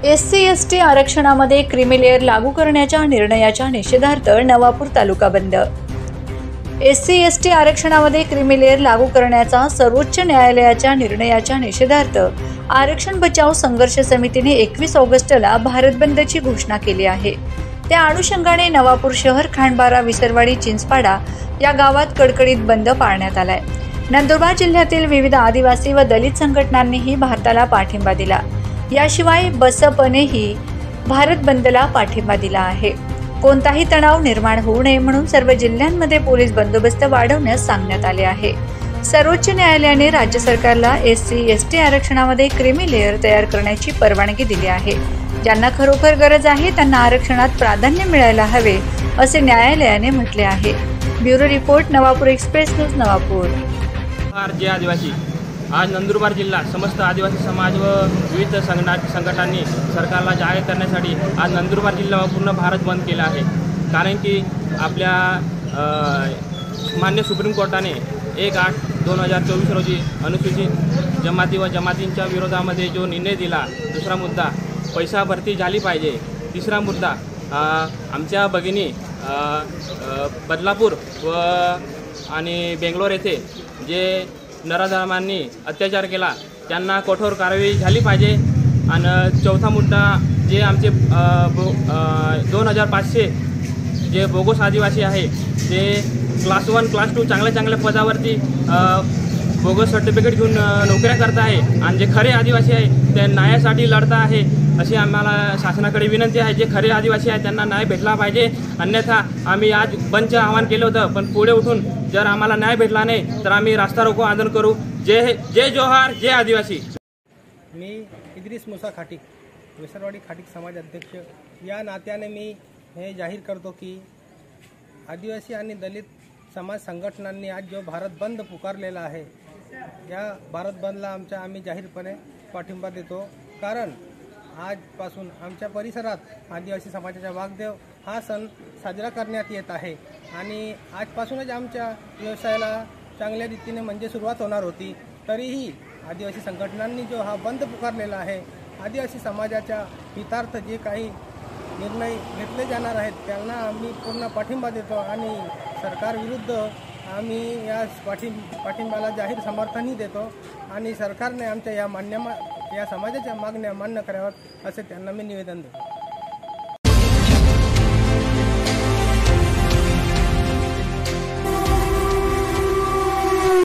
SC/ST आरक्षणामध्ये creamy layer लागू करण्याच्या निर्णयाच्या निषेधार्थ नवापूर तालुका बंद। SC/ST आरक्षणामध्ये क्रीमी लेअर लागू करण्याचा सर्वोच्च न्यायालयाच्या निर्णयाच्या निषेधार्थ आरक्षण बचाव संघर्ष समितीने 21 ऑगस्टला भारत बंदची घोषणा केली आहे। त्या अनुषंगाने नवापूर शहर, खांडबारा, विसरवाडी, चिंचपाडा या गावात कडकडीत बंद पाळण्यात आलाय। नंदुरबार जिल्ह्यातील विविध आदिवासी व दलित संघटनांनीही भारताला पाठिंबा दिला। याशिवाय बसपनेही भारत बंदला पाठिंबा दिला आहे। कोणताही तणाव निर्माण होऊ नये म्हणून सर्व जिल्ह्यांमध्ये पोलीस बंदोबस्त वाढवण्यास सांगण्यात आले आहे। सर्वोच्च न्यायालयाने राज्य सरकारला SC/ST आरक्षणामध्ये क्रीमी लेअर तयार करण्याची परवानगी दिली आहे। ज्यांना खरोखर गरज आहे त्यांना आरक्षणात प्राधान्य मिळायला हवे असे न्यायालयाने म्हटले आहे। Bureau report, Navapur express news, Navapur. आदिवासी आज नंदुरबार जिल्हा समस्त आदिवासी समाज व विविध संघटनांनी सरकारला जाहीर करण्यासाठी आज नंदुरबार जिल्हा व पूर्ण भारत बंद केला आहे। कारण की आपल्या मान्य सुप्रीम कोर्टाने 1/8/2024 रोजी अनुसूचित जमाती व जमातींच्या विरोधामध्ये जो निर्णय दिला, दुसरा मुद्दा पैसा भरती झाली पाहिजे, तिसरा मुद्दा आमच्या भगिनी बदलापूर व आणि बेंगलोर येथे जे नराधमांनी अत्याचार केला त्यांना कठोर कारवाई झाली पाहिजे। आणि चौथा मुद्दा जे आमचे 2500 जे बोगस आदिवासी आहे ते क्लास 1 क्लास 2 चांगल्या पदावरती बोगस सर्टिफिकेट घेऊन नोकऱ्या करत आहे आणि जे खरे आदिवासी आहे ते न्यायासाठी लढत आहे अशी आम्हाला शासनाकडे विनंती आहे। जे खरे आदिवासी आहे त्यांना न्याय भेटला पाहिजे, अन्यथा आम्ही आज बंदचे आवाहन केलं होतं, पण पुढे उठून जर आम्हाला न्याय भेटला नाही तर आम्ही रास्ता रोको आंदोलन करू। जय जोहार, जय आदिवासी। मी इद्रिस मुसा खाटीक, विसरवाडी खाटीक समाज अध्यक्ष या नात्याने मी हे जाहीर करतो की आदिवासी आणि दलित समाज संघटनांनी आज जो भारत बंद पुकारलेला आहे, या भारत बंदला आम्ही जाहीरपणे पाठिंबा देतो। कारण आजपासून आमच्या परिसरात आदिवासी समाजाचा वाघदेव हा सण साजरा करण्यात येत आहे आणि आजपासूनच आमच्या व्यवसायाला चांगल्या रीतीने म्हणजे सुरुवात होणार होती। तरीही आदिवासी संघटनांनी जो हा बंद पुकारलेला आहे, आदिवासी समाजाच्या हितार्थ जे काही निर्णय घेतले जाणार आहेत त्यांना आम्ही पूर्ण पाठिंबा देतो आणि सरकारविरुद्ध आम्ही या पाठिंब्याला जाहीर समर्थनही देतो आणि सरकारने आमच्या या समाजाच्या मागण्या मान्य कराव्यात असे त्यांना मी निवेदन देतो।